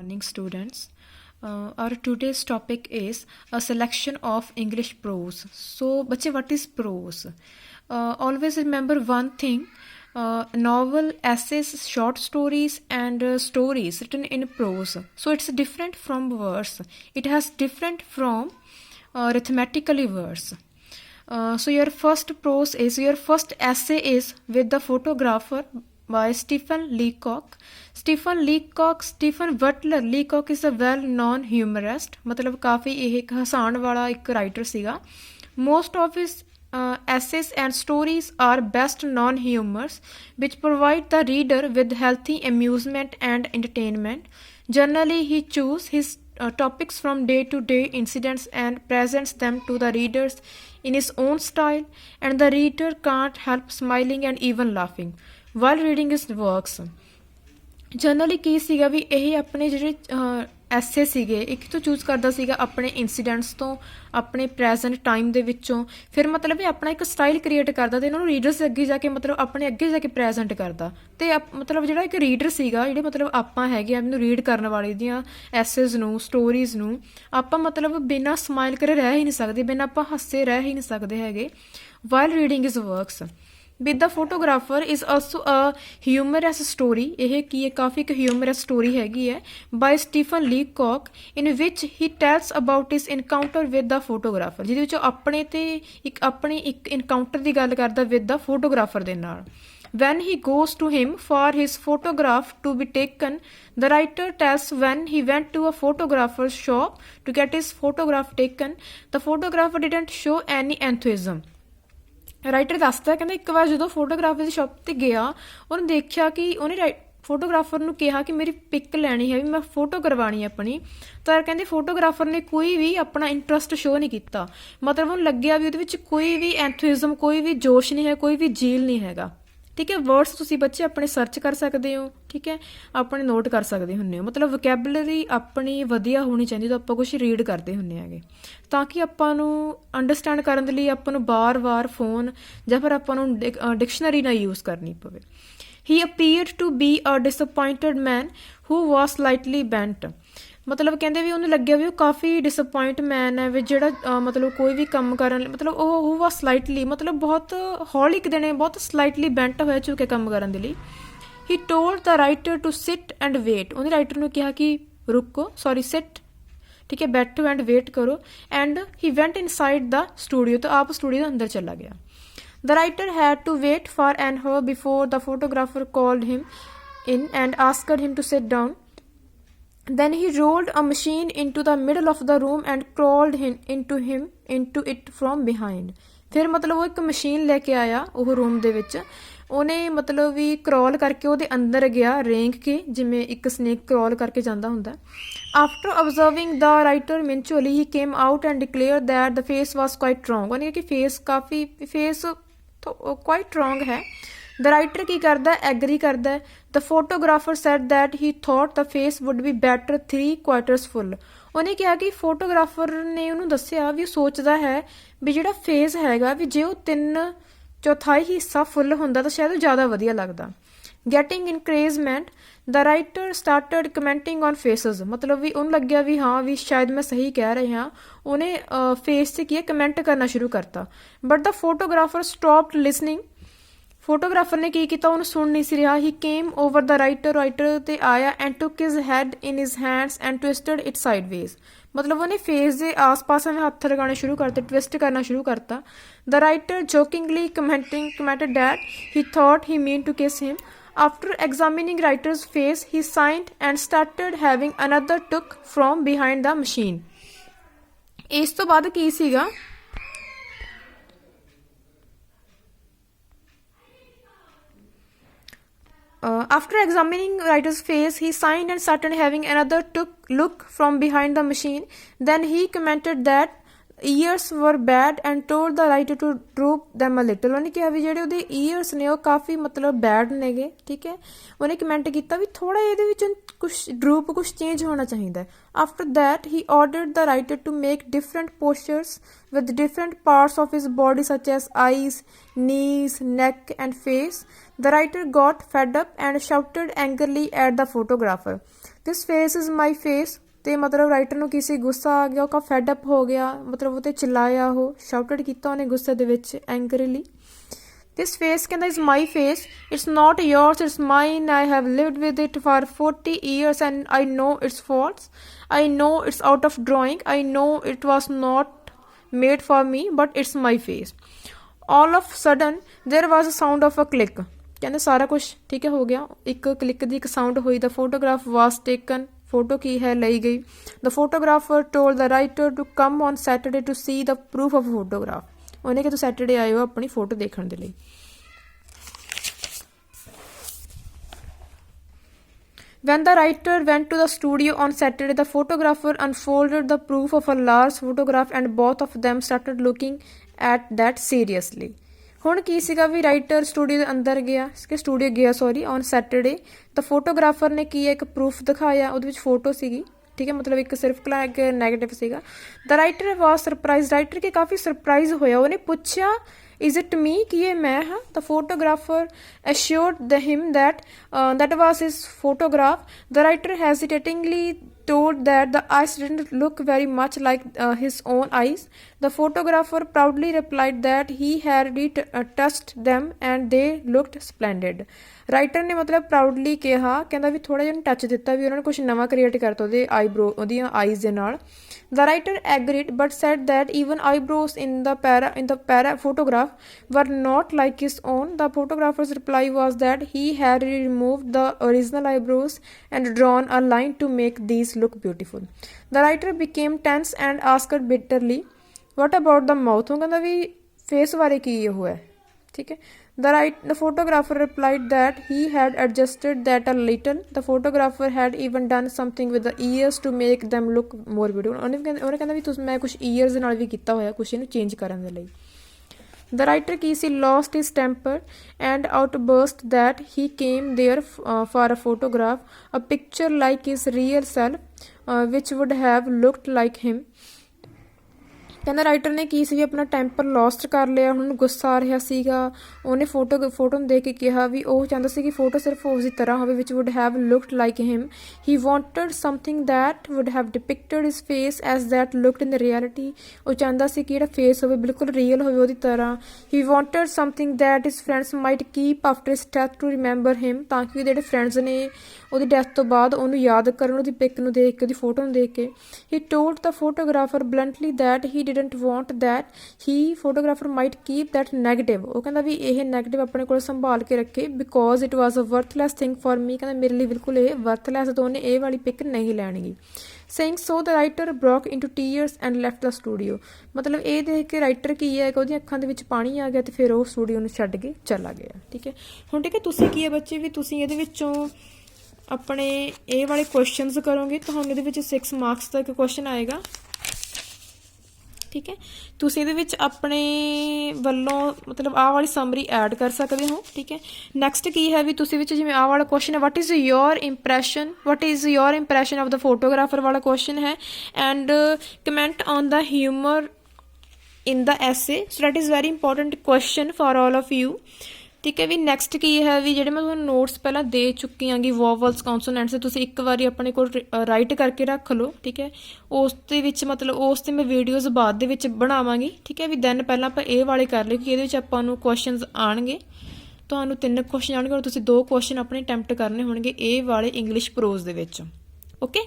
morning, students. Our today's topic is a selection of English prose. So, बच्चे, what is prose? Always remember one thing. Novel, essays, short stories, and stories written in prose. So it's different from verse. It has different from arithmetically verse. So your first essay is With the Photographer by Stephen Leacock. Stephen Butler Leacock is a well-known humorist. मतलब काफ़ी एक हसाण वाला एक writer सीगा. Most of his essays and stories are best known humors which provide the reader with healthy amusement and entertainment. Generally, he chooses his topics from day-to-day incidents and presents them to the readers in his own style, and the reader can't help smiling and even laughing while reading his works. Generally ਕੀ ਸੀਗਾ ਵੀ ਇਹ ਆਪਣੇ ਜਿਹੜੇ ਐਸੇ ਸੀਗੇ ਇੱਕ ਤੋਂ ਚੂਜ਼ ਕਰਦਾ ਸੀਗਾ ਆਪਣੇ ਇੰਸੀਡੈਂਟਸ ਤੋਂ, ਆਪਣੇ ਪ੍ਰੈਜ਼ੈਂਟ ਟਾਈਮ ਦੇ ਵਿੱਚੋਂ, ਫਿਰ ਮਤਲਬ ਇਹ ਆਪਣਾ ਇੱਕ ਸਟਾਈਲ ਕ੍ਰੀਏਟ ਕਰਦਾ ਅਤੇ ਇਹਨਾਂ ਨੂੰ ਰੀਡਰਸ ਅੱਗੇ ਜਾ ਕੇ ਮਤਲਬ ਆਪਣੇ ਅੱਗੇ ਜਾ ਕੇ ਪ੍ਰੈਜ਼ੈਂਟ ਕਰਦਾ ਅਤੇ ਮਤਲਬ ਜਿਹੜਾ ਇੱਕ ਰੀਡਰ ਸੀਗਾ, ਜਿਹੜੇ ਮਤਲਬ ਆਪਾਂ ਹੈਗੇ ਆ ਮੈਨੂੰ ਰੀਡ ਕਰਨ ਵਾਲੇ ਦੀਆਂ ਐਸੇਜ਼ ਨੂੰ, ਸਟੋਰੀਜ਼ ਨੂੰ, ਆਪਾਂ ਮਤਲਬ ਬਿਨਾਂ ਸਮਾਈਲ ਕਰੇ ਰਹਿ ਹੀ ਨਹੀਂ ਸਕਦੇ, ਬਿਨਾਂ ਆਪਾਂ ਹੱਸੇ ਰਹਿ ਹੀ ਨਹੀਂ ਸਕਦੇ ਹੈਗੇ while reading his works. With the Photographer is also a humorous story. ਇਹ ਕੀ ਹੈ, ਕਾਫੀ ਇੱਕ humorous story ਹੈਗੀ ਹੈ by Stephen Leacock in which he tells about his encounter with the photographer. ਜਿਹਦੇ ਵਿੱਚ ਆਪਣੇ ਤੇ ਆਪਣੀ ਇੱਕ encounter ਦੀ ਗੱਲ ਕਰਦਾ with the photographer ਦੇ ਨਾਲ. When he goes to him for his photograph to be taken, the writer tells when he went to a photographer's shop to get his photograph taken, the photographer didn't show any enthusiasm. Writer ਦੱਸਦਾ ਕਹਿੰਦਾ ਇੱਕ ਵਾਰ ਜਦੋਂ photographer ਦੀ shop 'ਤੇ ਗਿਆ, ਉਹਨੇ ਦੇਖਿਆ ਕਿ ਉਹਨੇ ਫੋਟੋਗ੍ਰਾਫਰ ਨੂੰ ਕਿਹਾ ਕਿ ਮੇਰੀ ਪਿਕ ਲੈਣੀ ਹੈ, ਵੀ ਮੈਂ ਫੋਟੋ ਕਰਵਾਉਣੀ ਹੈ ਆਪਣੀ, ਤਾਂ ਕਹਿੰਦੇ ਫੋਟੋਗ੍ਰਾਫਰ ਨੇ ਕੋਈ ਵੀ ਆਪਣਾ ਇੰਟਰਸਟ ਸ਼ੋਅ ਨਹੀਂ ਕੀਤਾ. ਮਤਲਬ ਉਹਨੂੰ ਲੱਗਿਆ ਵੀ ਉਹਦੇ ਵਿੱਚ ਕੋਈ ਵੀ ਐਂਥੂਇਜ਼ਮ, ਕੋਈ ਵੀ ਜੋਸ਼ ਨਹੀਂ ਹੈ, ਕੋਈ ਵੀ ਜੀਲ ਨਹੀਂ ਹੈਗਾ. ਠੀਕ ਹੈ, ਵਰਡਸ ਤੁਸੀਂ ਬੱਚੇ ਆਪਣੇ ਸਰਚ ਕਰ ਸਕਦੇ ਹੋ, ਠੀਕ ਹੈ, ਆਪਣੇ ਨੋਟ ਕਰ ਸਕਦੇ ਹੁੰਦੇ ਹੋ. ਮਤਲਬ ਵੋਕੈਬਲਰੀ ਆਪਣੀ ਵਧੀਆ ਹੋਣੀ ਚਾਹੀਦੀ ਜਦੋਂ ਆਪਾਂ ਕੁਛ ਰੀਡ ਕਰਦੇ ਹੁੰਦੇ ਹੈਗੇ, ਤਾਂ ਕਿ ਆਪਾਂ ਨੂੰ ਅੰਡਰਸਟੈਂਡ ਕਰਨ ਦੇ ਲਈ ਆਪਾਂ ਨੂੰ ਵਾਰ-ਵਾਰ ਫੋਨ ਜਾਂ ਫਿਰ ਆਪਾਂ ਨੂੰ ਡਿਕਸ਼ਨਰੀ ਨਾ ਯੂਜ਼ ਕਰਨੀ ਪਵੇ. He appeared to be a disappointed man who was slightly bent. ਮਤਲਬ ਕਹਿੰਦੇ ਵੀ ਉਹਨੂੰ ਲੱਗਿਆ ਵੀ ਉਹ ਕਾਫੀ ਡਿਸਅਪੋਇੰਟ ਮੈਨ ਹੈ ਵੀ ਜਿਹੜਾ ਮਤਲਬ ਕੋਈ ਵੀ ਕੰਮ ਕਰਨ ਲਈ ਮਤਲਬ ਉਹ ਵਾ ਸਲਾਈਟਲੀ ਮਤਲਬ ਬਹੁਤ ਹੌਲੀ ਇੱਕ ਦਿਨੇ ਬਹੁਤ ਸਲਾਈਟਲੀ ਬੈਂਟ ਹੋਇਆ ਝੁਕੇ ਕੰਮ ਕਰਨ ਦੇ ਲਈ. He told the writer to sit and wait. ਉਹਨੇ ਰਾਈਟਰ ਨੂੰ ਕਿਹਾ ਕਿ ਰੁਕੋ, ਸਿਟ, ਠੀਕ ਹੈ, ਬੈਠੋ ਐਂਡ ਵੇਟ ਕਰੋ. And he went inside the studio, ਤਾਂ ਆਪ ਸਟੂਡੀਓ ਦੇ ਅੰਦਰ ਚਲਾ ਗਿਆ. The writer had to wait for an hour before the photographer called him in and asked him to sit down. Then he rolled a machine into the middle of the room and crawled into it from behind. ਫਿਰ ਮਤਲਬ ਉਹ ਇੱਕ machine ਲੈ ਕੇ ਆਇਆ ਉਹ room ਦੇ ਵਿੱਚ, ਉਹਨੇ ਮਤਲਬ ਵੀ ਕਰੋਲ ਕਰਕੇ ਉਹਦੇ ਅੰਦਰ ਗਿਆ, ਰੇਂਗ ਕੇ, ਜਿਵੇਂ ਇੱਕ ਸਨੇਕ ਕਰੋਲ ਕਰਕੇ ਜਾਂਦਾ ਹੁੰਦਾ. After observing the writer minutely, he came out and declared that the face was quite wrong. ਉਹਨੇ ਕਿਹਾ ਕਿ ਫੇਸ quite wrong ਹੈ. The writer ਕੀ ਕਰਦਾ, ਐਗਰੀ ਕਰਦਾ. The photographer said that he thought the face would be better 3/4 full. ਉਹਨੇ ਕਿਹਾ ਕਿ photographer ਨੇ ਉਹਨੂੰ ਦੱਸਿਆ ਵੀ ਉਹ ਸੋਚਦਾ ਹੈ ਵੀ ਜਿਹੜਾ ਫੇਸ ਹੈਗਾ ਵੀ ਜੇ ਉਹ 3/4 ਹਿੱਸਾ ਫੁੱਲ ਹੁੰਦਾ ਤਾਂ ਸ਼ਾਇਦ ਉਹ ਜ਼ਿਆਦਾ ਵਧੀਆ ਲੱਗਦਾ. Getting encouragement, the writer started commenting on faces. ਮਤਲਬ ਵੀ ਉਹਨੂੰ ਲੱਗਿਆ ਵੀ ਹਾਂ ਵੀ ਸ਼ਾਇਦ ਮੈਂ ਸਹੀ ਕਹਿ ਰਿਹਾ, ਉਹਨੇ ਫੇਸ 'ਤੇ ਕੀ ਹੈ ਕਮੈਂਟ ਕਰਨਾ ਸ਼ੁਰੂ ਕਰਤਾ. But the photographer stopped listening. Photographer ਨੇ ਕੀ ਕੀਤਾ, ਉਹਨੂੰ ਸੁਣ ਨਹੀਂ ਸੀ ਰਿਹਾ. He came over the writer ਤੇ ਆਇਆ and took his head in his hands and twisted it sideways. ਮਤਲਬ ਉਹਨੇ ਫੇਸ ਦੇ ਆਸ-ਪਾਸ ਐਵੇਂ ਹੱਥ ਲਗਾਉਣੇ ਸ਼ੁਰੂ ਕਰਤੇ, ਟਵਿਸਟ ਕਰਨਾ ਸ਼ੁਰੂ ਕਰਤਾ. The writer jokingly commented that he thought he meant to kiss him. After examining writer's face, he signed and started having another took from behind the machine. ਇਸ ਤੋਂ ਬਾਅਦ ਕੀ ਸੀਗਾ, after examining writer's face, he signed and started having another look from behind the machine. Then he commented that ears were bad and told the writer to droop them a little. ਉਹਨੇ ਕਿਹਾ ਵੀ ਜਿਹੜੇ ਉਹਦੇ years ਨੇ ਉਹ ਕਾਫੀ ਮਤਲਬ bed ਨੇਗੇ, ਠੀਕ ਹੈ. ਉਹਨੇ ਕਮੈਂਟ ਕੀਤਾ ਵੀ ਥੋੜਾ ਇਹਦੇ ਵਿੱਚ ਕੁਛ ਚੇਂਜ ਹੋਣਾ ਚਾਹੀਦਾ. After that, he ordered the writer to make different postures with different parts of his body such as eyes, knees, neck and face. The writer got fed up and shouted angrily at the photographer. This face is my face, ਤੇ ਮਤਲਬ writer ਨੂੰ ਕਿਸੇ ਗੁੱਸਾ ਆ ਗਿਆ, ਉਹ ਕਾ fed up ਹੋ ਗਿਆ, ਮਤਲਬ ਉਹ 'ਤੇ ਚਿल्लाया, ਉਹ ਸ਼ਾਊਟਡ ਕੀਤਾ ਉਹਨੇ ਗੁੱਸੇ ਦੇ ਵਿੱਚ ਐਂਗਰੀਲੀ। ਦਿਸ ਫੇਸ ਕਹਿੰਦਾ is my face, it's not yours, it's mine, I have lived with it for 40 years and I know its faults, I know it's out of drawing, I know it was not made for me, but it's my face. All of sudden there was a sound of a click, ਕਹਿੰਦੇ ਸਾਰਾ ਕੁਛ ਠੀਕ ਹੈ ਹੋ ਗਿਆ, ਇੱਕ click ਦੀ ਇੱਕ sound ਹੋਈ। The photograph was taken, photo ਕੀ ਹੈ ਲਈ ਗਈ। The photographer told the writer to come on Saturday to see the proof of photograph, ਉਹਨੇ ਕਿ ਤੂੰ ਸੈਟਰਡੇ ਆਇਓ ਆਪਣੀ ਫੋਟੋ ਦੇਖਣ ਦੇ ਲਈ। When the writer went to the studio on Saturday, the photographer unfolded the proof of a large photograph and both of them started looking at that seriously. ਹੁਣ ਕੀ ਸੀਗਾ ਵੀ ਰਾਈਟਰ ਸਟੂਡੀਓ ਦੇ ਅੰਦਰ ਗਿਆ ਕਿ ਸਟੂਡੀਓ ਗਿਆ ਸੌਰੀ ਔਨ ਸੈਟਰਡੇ, ਤਾਂ photographer ਨੇ ਕੀ ਹੈ ਇੱਕ ਪ੍ਰੂਫ ਦਿਖਾਇਆ, ਉਹਦੇ ਵਿੱਚ ਫੋਟੋ ਸੀਗੀ ਠੀਕ ਹੈ, ਮਤਲਬ ਇੱਕ ਸਿਰਫ ਇੱਕ ਨੈਗੇਟਿਵ ਸੀਗਾ। ਦ ਰਾਈਟਰ ਵਾਸ ਸਰਪ੍ਰਾਈਜ਼, ਰਾਈਟਰ ਕਿ ਕਾਫੀ ਸਰਪ੍ਰਾਈਜ਼ ਹੋਇਆ, ਉਹਨੇ ਪੁੱਛਿਆ is it me कि ये मैं हाँ। the photographer assured him that that was his photograph। the writer hesitatingly told that the eyes didn't look very much like his own eyes। the photographer proudly replied that he had touched them and they looked splendid। Writer ਨੇ ਮਤਲਬ proudly ਕਿਹਾ, ਕਹਿੰਦਾ ਵੀ ਥੋੜ੍ਹਾ ਜਿਹਾ touch ਦਿੱਤਾ ਵੀ ਉਹਨਾਂ ਨੇ ਕੁਛ ਨਵਾਂ ਕ੍ਰੀਏਟ ਕਰਤਾ ਉਹਦੇ ਆਈਬਰੋ ਉਹਦੀਆਂ ਆਈਜ਼ ਦੇ ਨਾਲ। The writer agreed but said that even eyebrows in the para photograph were not like his own। The photographer's reply was that he had removed the original eyebrows and drawn a line to make these look beautiful। The writer became tense and asked bitterly, what about the mouth? ਉਹ ਕਹਿੰਦਾ ਵੀ face ਬਾਰੇ ਕੀ ਉਹ ਹੈ ਠੀਕ ਹੈ। The photographer replied that he had adjusted that a little। the photographer had even done something with the ears to make them look more beautiful। ਉਹਨੇ ਕਹਿੰਦਾ ਵੀ ਤੁਸੀਂ ਮੈਂ ਕੁਛ ਈਅਰਸ ਦੇ ਨਾਲ ਵੀ ਕੀਤਾ ਹੋਇਆ ਕੁਛ ਇਹਨੂੰ ਚੇਂਜ ਕਰਨ ਦੇ ਲਈ। The writer Ki C lost his temper and outburst that he came there for a photograph, a picture like his real self, which would have looked like him। ਕਹਿੰਦਾ ਰਾਈਟਰ ਨੇ ਕੀ ਸੀ ਆਪਣਾ ਟੈਂਪਰ ਲੋਸਟ ਕਰ ਲਿਆ, ਹੁਣ ਗੁੱਸਾ ਆ ਰਿਹਾ ਸੀਗਾ, ਉਹਨੇ ਫੋਟੋ ਨੂੰ ਦੇਖ ਕੇ ਕਿਹਾ ਵੀ ਉਹ ਚਾਹੁੰਦਾ ਸੀ ਕਿ ਫੋਟੋ ਸਿਰਫ ਉਸ ਦੀ ਤਰ੍ਹਾਂ ਹੋਵੇ which would have looked like him। he wanted something that would have depicted his face as that looked in the reality। ਉਹ ਚਾਹੁੰਦਾ ਸੀ ਕਿ ਜਿਹੜਾ ਫੇਸ ਹੋਵੇ ਬਿਲਕੁਲ ਰੀਅਲ ਹੋਵੇ ਉਹਦੀ ਤਰ੍ਹਾਂ। he wanted something that his friends might keep after his death to remember him, ਤਾਂ ਕਿ ਜਿਹੜੇ ਫਰੈਂਡਸ ਨੇ ਉਹਦੀ ਡੈਥ ਤੋਂ ਬਾਅਦ ਉਹਨੂੰ ਯਾਦ ਕਰਨ, ਉਹਦੀ ਪਿਕ ਨੂੰ ਦੇਖ ਕੇ ਉਹਦੀ ਫੋਟੋ ਨੂੰ ਦੇਖ ਕੇ। he told the photographer bluntly that he didn't want that he photographer might keep that negative। ਉਹ ਕਹਿੰਦਾ ਵੀ ਇਹ ਨੈਗੇਟਿਵ ਆਪਣੇ ਕੋਲ ਸੰਭਾਲ ਕੇ ਰੱਖੇ because it was a worthless thing for me। ਕਹਿੰਦਾ ਮੇਰੇ ਲਈ ਬਿਲਕੁਲ ਇਹ ਵਰਥਲੈਸ, ਤਾਂ ਉਹਨੇ ਇਹ ਵਾਲੀ ਪਿਕ ਨਹੀਂ ਲੈਣਗੀ। saying so the writer broke into tears and left the studio। ਮਤਲਬ ਇਹ ਦੇਖ ਕੇ ਰਾਈਟਰ ਕੀ ਹੈ ਕਿ ਉਹਦੀਆਂ ਅੱਖਾਂ ਦੇ ਵਿੱਚ ਪਾਣੀ ਆ ਗਿਆ ਤੇ ਫਿਰ ਉਹ ਸਟੂਡੀਓ ਨੂੰ ਛੱਡ ਕੇ ਚਲਾ ਗਿਆ ਠੀਕ ਹੈ। ਹੁਣ ਠੀਕ ਹੈ ਤੁਸੀਂ ਕੀ ਹੈ ਬੱਚੇ ਵੀ ਤੁਸੀਂ ਇਹਦੇ ਵਿੱਚੋਂ ਆਪਣੇ ਇਹ ਵਾਲੇ ਕੁਐਸਚਨਸ ਕਰੋਗੇ, ਤੁਹਾਨੂੰ ਇਹਦੇ ਵਿੱਚ 6 ਮਾਰਕਸ ਦਾ ਇੱਕ ਕੁਐਸਚਨ ਆਏਗਾ ਠੀਕ ਹੈ। ਤੁਸੀਂ ਇਹਦੇ ਵਿੱਚ ਆਪਣੇ ਵੱਲੋਂ ਮਤਲਬ ਆਹ ਵਾਲੀ ਸਮਰੀ ਐਡ ਕਰ ਸਕਦੇ ਹੋ ਠੀਕ ਹੈ। ਨੈਕਸਟ ਕੀ ਹੈ ਵੀ ਤੁਸੀਂ ਵਿੱਚ ਜਿਵੇਂ ਆਹ ਵਾਲਾ ਕੁਐਸਚਨ ਹੈ what is your impression of the photographer ਵਾਲਾ ਕੁਐਸਚਨ ਹੈ and comment on the humour in the essay. So that is very important question for all of you ਠੀਕ ਹੈ। ਵੀ ਨੈਕਸਟ ਕੀ ਹੈ ਵੀ ਜਿਹੜੇ ਮੈਂ ਤੁਹਾਨੂੰ ਨੋਟਸ ਪਹਿਲਾਂ ਦੇ ਚੁੱਕੀ ਆਂਗੀ ਵੋਵਲਸ ਕੌਂਸੋਨੈਂਟਸ, ਤੁਸੀਂ ਇੱਕ ਵਾਰੀ ਆਪਣੇ ਕੋਲ ਰਾਈਟ ਕਰਕੇ ਰੱਖ ਲਓ ਠੀਕ ਹੈ। ਉਸ ਦੇ ਵਿੱਚ ਮਤਲਬ ਉਸ 'ਤੇ ਮੈਂ ਵੀਡੀਓਜ਼ ਬਾਅਦ ਦੇ ਵਿੱਚ ਬਣਾਵਾਂਗੀ ਠੀਕ ਹੈ। ਵੀ ਦੈਨ ਪਹਿਲਾਂ ਆਪਾਂ ਇਹ ਵਾਲੇ ਕਰ ਲਏ ਕਿ ਇਹਦੇ ਵਿੱਚ ਆਪਾਂ ਨੂੰ ਕੁਐਸਚਨਸ ਆਉਣਗੇ, ਤੁਹਾਨੂੰ 3 ਕੁਐਸਚਨ ਆਉਣਗੇ ਔਰ ਤੁਸੀਂ 2 ਕੁਐਸਚਨ ਆਪਣੇ ਅਟੈਂਪਟ ਕਰਨੇ ਹੋਣਗੇ ਇਹ ਵਾਲੇ ਇੰਗਲਿਸ਼ ਪ੍ਰੋਜ਼ ਦੇ ਵਿੱਚ ਓਕੇ।